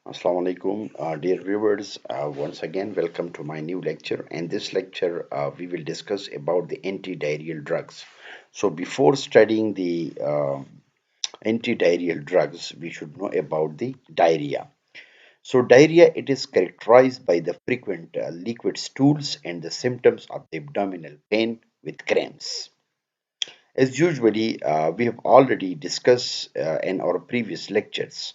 Assalamu alaikum, dear viewers. Once again, welcome to my new lecture. In this lecture, we will discuss about the antidiarrheal drugs. So, before studying the antidiarrheal drugs, we should know about the diarrhea. So, diarrhea it is characterized by the frequent liquid stools and the symptoms of the abdominal pain with cramps. As usually, we have already discussed in our previous lectures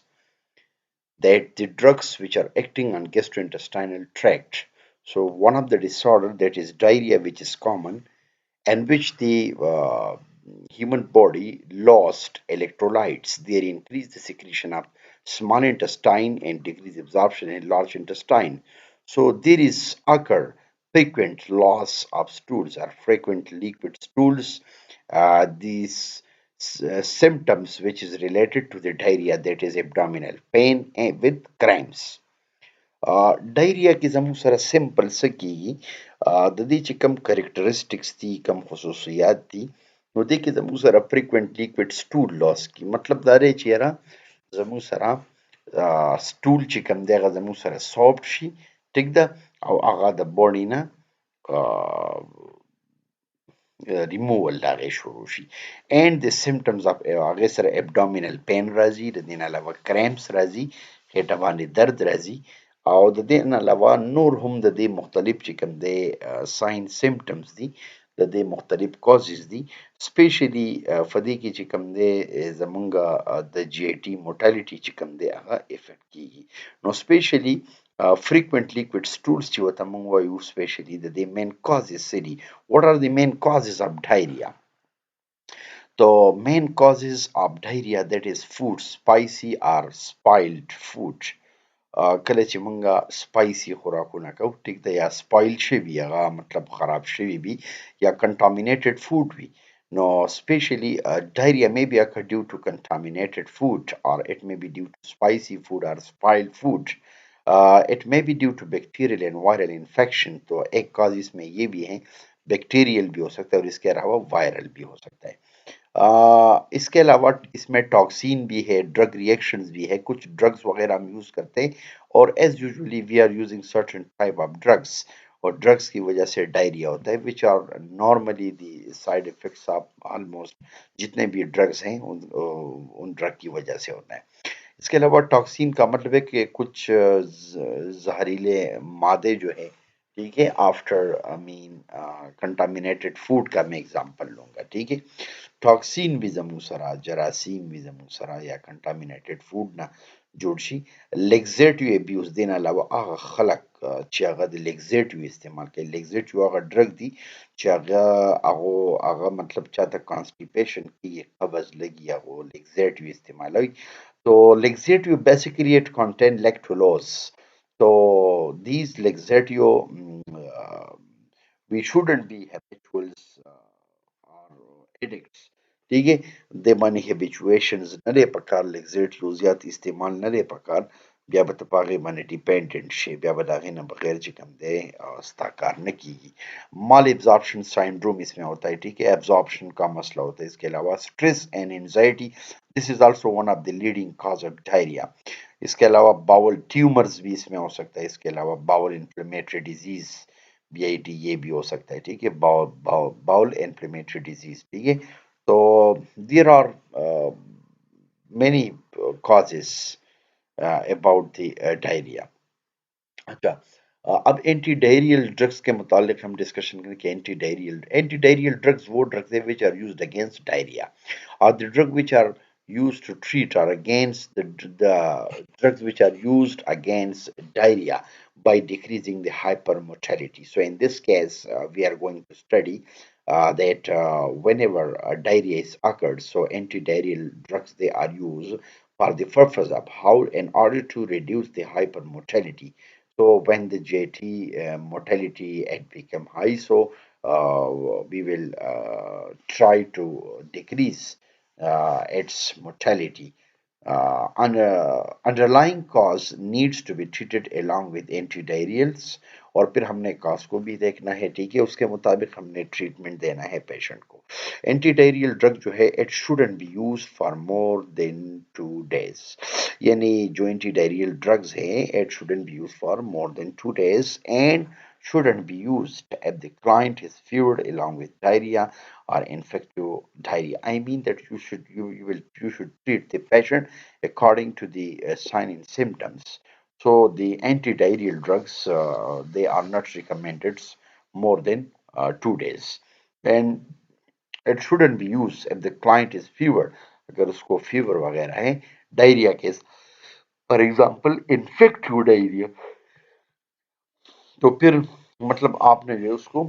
that the drugs which are acting on gastrointestinal tract. So one of the disorder that is diarrhea, which is common, and which the human body lost electrolytes. They increase the secretion of small intestine and decrease absorption in large intestine. So there is occur frequent loss of stools or frequent liquid stools. These symptoms which is related to the diarrhea, that is abdominal pain and with cramps. Diarrhea की ज़मू सरा simple सकी د دې چې کم کریکټریسټکس دي کم خصوصیات دي نو دې کې زموږ سره frequent liquid stool loss کی مطلب دا دی چې یاره زموږ سره سټول چې کم دی هغه زموږ سره سافت شي ټیک ده او هغه د بوډي نه removal د هغې شروع شي and the symptoms of هغې سره abdominal pain راځي د دې نه علاوه cramps راځي خېټه باندې درد راځي او د دې نه علاوه نور هم د دې مختلف چې کوم دی ساين سیمټمز دي د دې مختلف کازز دي سپیشلی په دې کې چې کوم دی زمونږ د جی آی ټي موټالیټي چې کوم دی هغه افیکټ کیږي نو سپیشلی frequent liquid stools چې ورته موږ وایو سپیشلی د دې مین کازز څه دي what are the main causes of diarrhea the main causes of diarrhea that is food spicy or spoiled food کله چې مونږه سپایسی خوراکونه کوو ټیک ده یا سپایل شوي هغه مطلب خراب شوي وي یا contaminated food وي نو especially diarrhea may be occur due to contaminated food or it may be due to spicy food or spoiled food it may be due to bacterial and viral infection तो एक cause इसमें ये भी है bacterial भी हो सकता है और इसके अलावा वायरल भी हो सकता है इसके अलावा इसमें टॉक्सिन भी है ड्रग रिएक्शंस भी है कुछ ड्रग्स वगैरह हम यूज़ करते हैं और as usually we are using certain type of drugs और ड्रग्स की वजह से डायरिया होता है which are normally the side effects of almost जितने भी ड्रग्स हैं उन ड्रग की वजह से होता है इसके अलावा टॉक्सिन का मतलब है कि कुछ जहरीले मादे जो है ठीक है after I mean contaminated food का मैं एग्जांपल लूंगा ठीक है टॉक्सिन भी जमूसरा जरासीम भी जमूसरा या कंटामिनेटेड फूड ना جوړ شي لیگزیټیو ابیوز دین علاوه هغه خلک چې هغه د لیگزیټیو استعمال کوي لیگزیټیو هغه ډرګ دی چې هغه مطلب چاته کانسټیپیشن کې قبض لګي هغه لیگزیټیو استعمالوي so laxative basically it contain lactulose so these laxative we shouldn't be habituals or addicts ठीक है د باندې habituations نه لري پکار laxative زیات استعمال نه لري پکار بیا به ته په هغې باندې ډیپینډنټ شي بیا به د هغې نه بغیر چې کوم دی ستا کار نه کیږي مال ابزارپشن سائنड्रोम इसमें होता है ठीक है एब्जॉर्प्शन का मसला होता है इसके अलावा stress and anxiety this is also one of the leading cause of diarrhoea इसके अलावा बाउल ट्यूमर्स भी इसमें हो सकता है इसके अलावा बाउल इन्फ्लेमेटरी डिजीज बीआईटी ये भी हो सकता है ठीक है बाउल इन्फ्लेमेटरी डिजीज ठीक है तो there are many causes about the diarrhea अच्छा अब एंटी डायरियल ड्रग्स के मुतालिक हम डिस्कशन करें कि एंटी डायरियल ड्रग्स वो ड्रग्स है which are used against diarrhoea और the drug which are used to treat or against the drugs which are used against diarrhea by decreasing the hypermotility. So in this case, we are going to study that whenever diarrhea is occurred, so anti-diarrheal drugs they are used for the purpose of how in order to reduce the hypermotility so when the JT mortality had become high, so we will try to decrease its mortality. Underlying cause needs to be treated along with antidiarrheals और फिर हमने cause को भी देखना है ठीक है उसके मुताबिक हमने ट्रीटमेंट देना है पेशेंट को एंटी डायरियल ड्रग जो है it shouldn't be use for more than 2 days, यानी जो एंटी डायरियल ड्रग्स हैं it shouldn't be use for more than 2 days and shouldn't be used if the client is fevered along with diarrhea or infective diarrhea. I mean that you should treat the patient according to the sign and symptoms. So the anti-diarrheal drugs they are not recommended more than 2 days, and it shouldn't be used if the client is fever. अगर उसको fever वगैरह है, diarrhoea case, for example infective diarrhoea, तो फिर मतलब आपने जो है उसको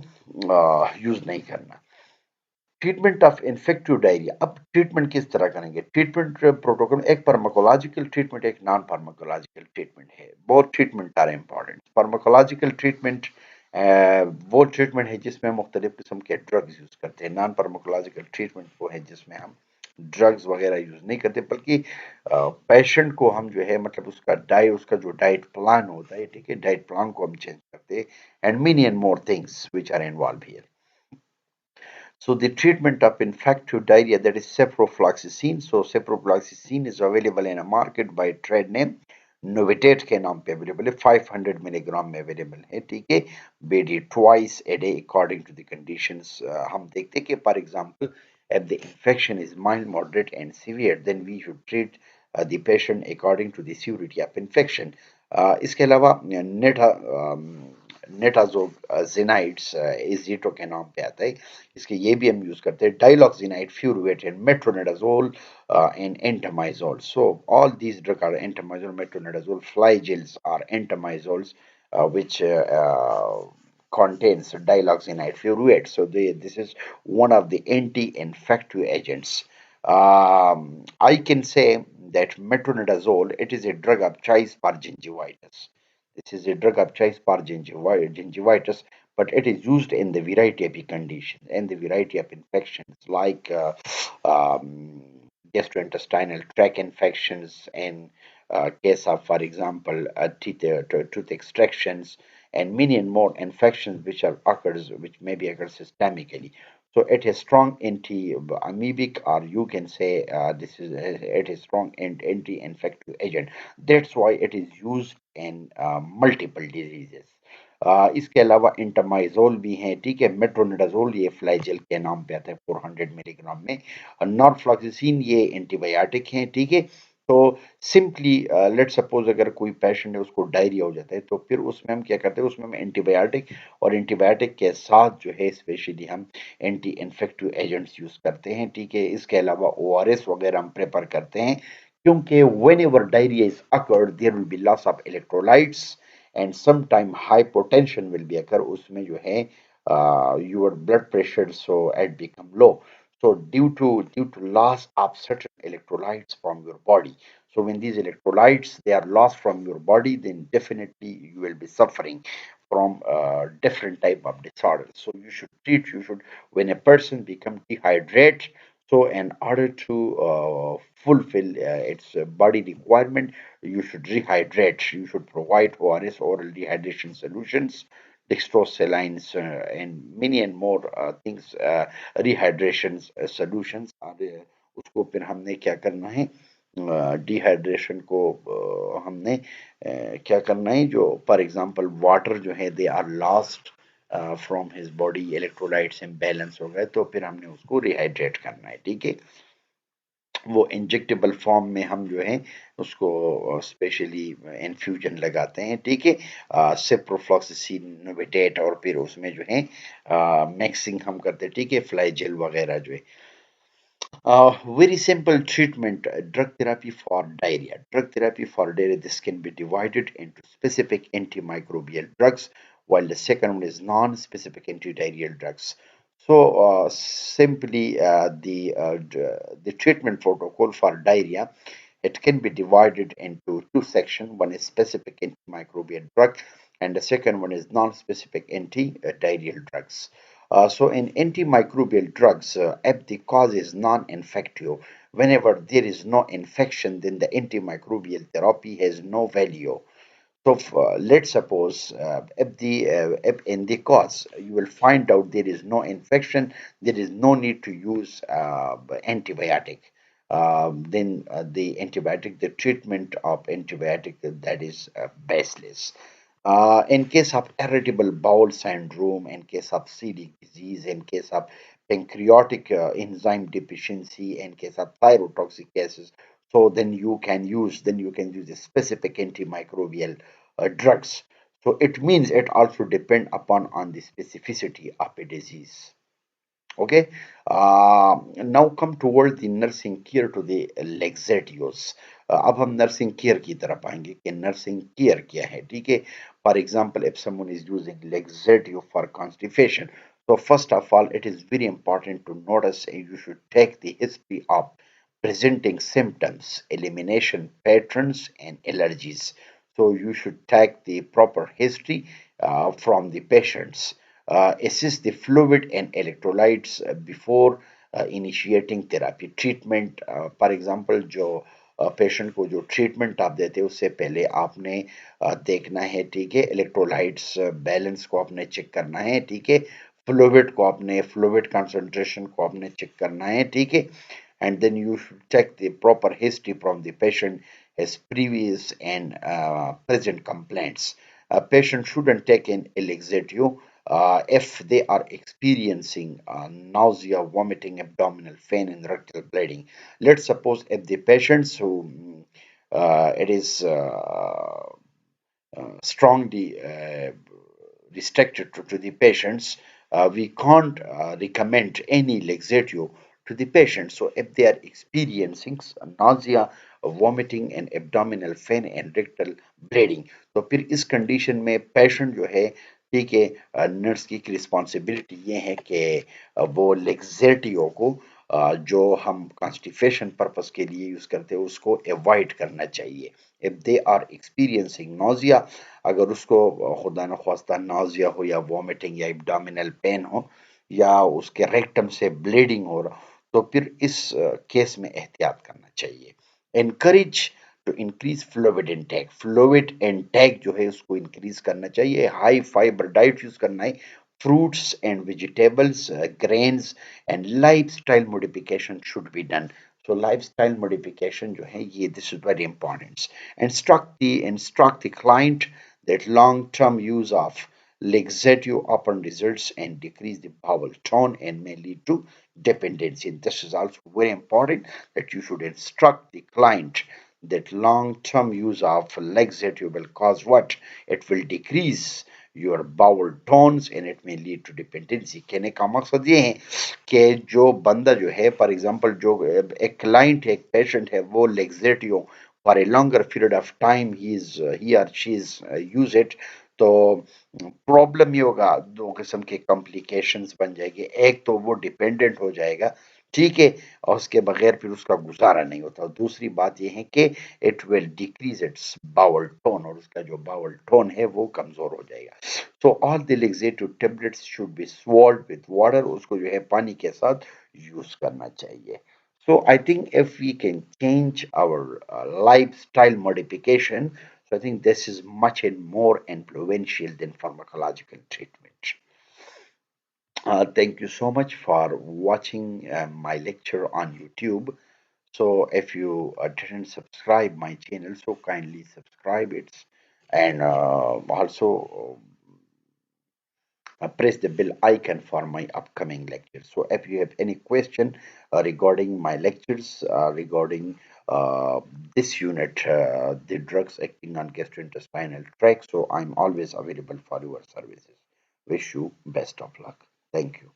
यूज नहीं करना। ट्रीटमेंट ऑफ इन्फेक्टिव डायरिया, अब ट्रीटमेंट किस तरह करेंगे? ट्रीटमेंट प्रोटोकॉल एक फार्माकोलॉजिकल ट्रीटमेंट, एक नॉन फार्माकोलॉजिकल ट्रीटमेंट है। Both treatment are important. Pharmacological treatment वो ट्रीटमेंट है जिसमें मुख्तलिफ किस्म के ड्रग्स यूज करते हैं। नॉन फार्माकोलॉजिकल ट्रीटमेंट वो है जिसमें हम ड्रग्स वगैरह यूज नहीं करते, बल्कि पेशेंट को हम जो है मतलब उसका जो डाइट प्लान होता है, ठीक है, डाइट प्लान को हम चेंज करते हैं, and many and more things which are involve here. So the treatment of infective diarrhea, that is ceprofloxacin. So ceprofloxacin is available in a market by trade name Novitate के नाम पे available है, 500 milligram में available है, ठीक है। BD twice a day according to the conditions. हम देखते हैं कि for example if the infection is mild, moderate and severe, then we should treat the patient according to the severity of infection. इसके अलावा नेटाजोजिनाइड्स इजीटो के नाम पे आता है, इसके ये भी हम यूज करते हैं, डाइलॉक्सिनाइड, फ्यूरिवेट, metronidazole and entamizole. So all these drugs are entamizole, metronidazole, flygels are entamizoles, which contains diloxinate furuate. So this is one of the anti-infective agents. I can say that metronidazole, it is a drug of choice for gingivitis. This is a drug of choice for gingivitis, but it is used in the variety of conditions and the variety of infections like um, gastrointestinal tract infections and case of, for example, tooth extractions and many and more infections which are occurs which may be occur systemically. So it is strong anti-amoebic, or you can say this is it is strong anti-infective agent. That's why it is used in multiple diseases. इसके अलावा इंटमाइजोल भी है, ठीक है। Metronidazole ये फ्लाइजेल के नाम पे आता है 400 मिलीग्राम में। नॉरफ्लॉक्सिसिन ये एंटीबायोटिक हैं, ठीक है। तो सिंपली लेट सपोज अगर कोई पेशेंट है उसको डायरिया हो जाता है, तो फिर उसमें हम क्या करते हैं, उसमें हम एंटीबायोटिक और एंटीबायोटिक के साथ जो है स्पेशली हम एंटी इन्फेक्टिव एजेंट्स यूज करते हैं, ठीक है। इसके अलावा ओआरएस वगैरह हम प्रेफर करते हैं, क्योंकि whenever diarrhoea is occurred there will be loss of electrolytes and sometime hypotension will be occur, उसमें जो है your blood pressure so it become low, so due to loss of certain electrolytes from your body. So when these electrolytes they are lost from your body, then definitely you will be suffering from different type of disorders. So you should when a person become dehydrated, so in order to fulfill its body requirement, you should rehydrate. You should provide ORS, oral dehydration solutions, dextrosalines, and many and more things, rehydration solutions are उसको फिर हमने क्या करना है, dehydration को हमने क्या करना है, जो फॉर एग्जांपल वाटर जो है they are lost from his body, electrolytes imbalance हो गए, तो फिर हमने उसको रिहाइड्रेट करना है, ठीक है। वो इंजेक्टेबल फॉर्म में हम जो है उसको स्पेशली इन्फ्यूजन लगाते हैं, ठीक है। सिप्रोफ्लॉक्सासिन, नोविटेट, और फिर उसमें जो है मिक्सिंग हम करते हैं, ठीक है, फ्लाइजेल वगैरह जो है। Very simple treatment, drug therapy for diarrhea. Drug therapy for diarrhea, this can be divided into specific antimicrobial drugs, while the second one is non-specific antidiarrheal drugs. So simply the treatment protocol for diarrhea, it can be divided into two sections. One is specific antimicrobial drug, and the second one is non-specific antidiarrheal drugs. So in antimicrobial drugs, if the cause is non-infective, whenever there is no infection, then the antimicrobial therapy has no value. So let's suppose if in the cause you will find out there is no infection, there is no need to use antibiotic. Then the antibiotic, the treatment of antibiotic, that is baseless. In case of irritable bowel syndrome, in case of celiac disease, in case of pancreatic enzyme deficiency, in case of thyrotoxic cases, so then you can use the specific antimicrobial drugs. So it means it also depend upon on the specificity of a disease. Okay, now come toward the nursing care to the laxatives. अब हम nursing care की तरफ आएंगे कि nursing care क्या है. ठीक है, for example if someone is using laxative for constipation, so first of all it is very important to notice and you should take the history of presenting symptoms, elimination patterns and allergies. So you should take the proper history from the patients, assess the fluid and electrolytes before initiating therapy treatment. For example, जो patient को जो treatment आप देते हैं उससे पहले आपने देखना है, ठीक है, इलेक्ट्रोलाइट्स बैलेंस को आपने चेक करना है, ठीक है, फ्लूइड कंसंट्रेशन को आपने चेक करना है, ठीक है, and then you should check the proper history from the patient, his previous and present complaints. A patient shouldn't take an laxative if they are experiencing nausea, vomiting, abdominal pain, and rectal bleeding. Let's suppose if the patients who it is strongly restricted to the patients, we can't recommend any laxative to the patient. So if they are experiencing nausea, vomiting and abdominal pain and rectal bleeding, तो फिर इस condition में patient जो है, ठीक है, nurse की responsibility ये है कि वो लेग्जेटियो को जो हम कॉन्स्टिपेशन पर्पस के लिए यूज करते हैं उसको अवॉइड करना चाहिए. If they are experiencing nausea, अगर उसको खुदा न खास्ता नाजिया हो या वॉमिटिंग या एब्डोमिनल पेन हो या उसके रेक्टम से ब्लीडिंग हो रहा, तो फिर इस केस में एहतियात करना चाहिए. Encourage to increase fluid intake जो है उसको इंक्रीज करना चाहिए. हाई फाइबर डाइट यूज करना है. Fruits and vegetables, grains, and lifestyle modification should be done. So lifestyle modification जो है ये, this is very important. Instruct the client that long-term use of laxative often results and decrease the bowel tone and may lead to dependency. This is also very important that you should instruct the client that long-term use of laxative will cause what? It will decrease your bowel tones and it may lead to dependency. कहने का मकसद ये है कि जो बंदा जो है, फॉर एग्जांपल जो एक क्लाइंट है, एक पेशेंट है, वो laxative for a longer period of time he और शी इज यूज इट, तो प्रॉब्लम ये होगा, दो किस्म के कॉम्प्लिकेशंस बन जाएंगे. एक तो वो डिपेंडेंट हो जाएगा, ठीक है, और उसके बगैर फिर उसका गुजारा नहीं होता. और दूसरी बात यह है कि it will decrease its bowl tone, और उसका जो बाउल टोन है वो कमजोर हो जाएगा. So all the laxative tablets should be swallowed with water, उसको जो है पानी के साथ यूज करना चाहिए. So I think if we can change our lifestyle modification, so I think this is much and more influential than pharmacological treatment. Thank you so much for watching my lecture on YouTube. So if you didn't subscribe my channel, so kindly subscribe it, and also press the bell icon for my upcoming lectures. So if you have any question regarding my lectures, regarding this unit, the drugs acting on gastrointestinal tract, so I'm always available for your services. Wish you best of luck. Thank you.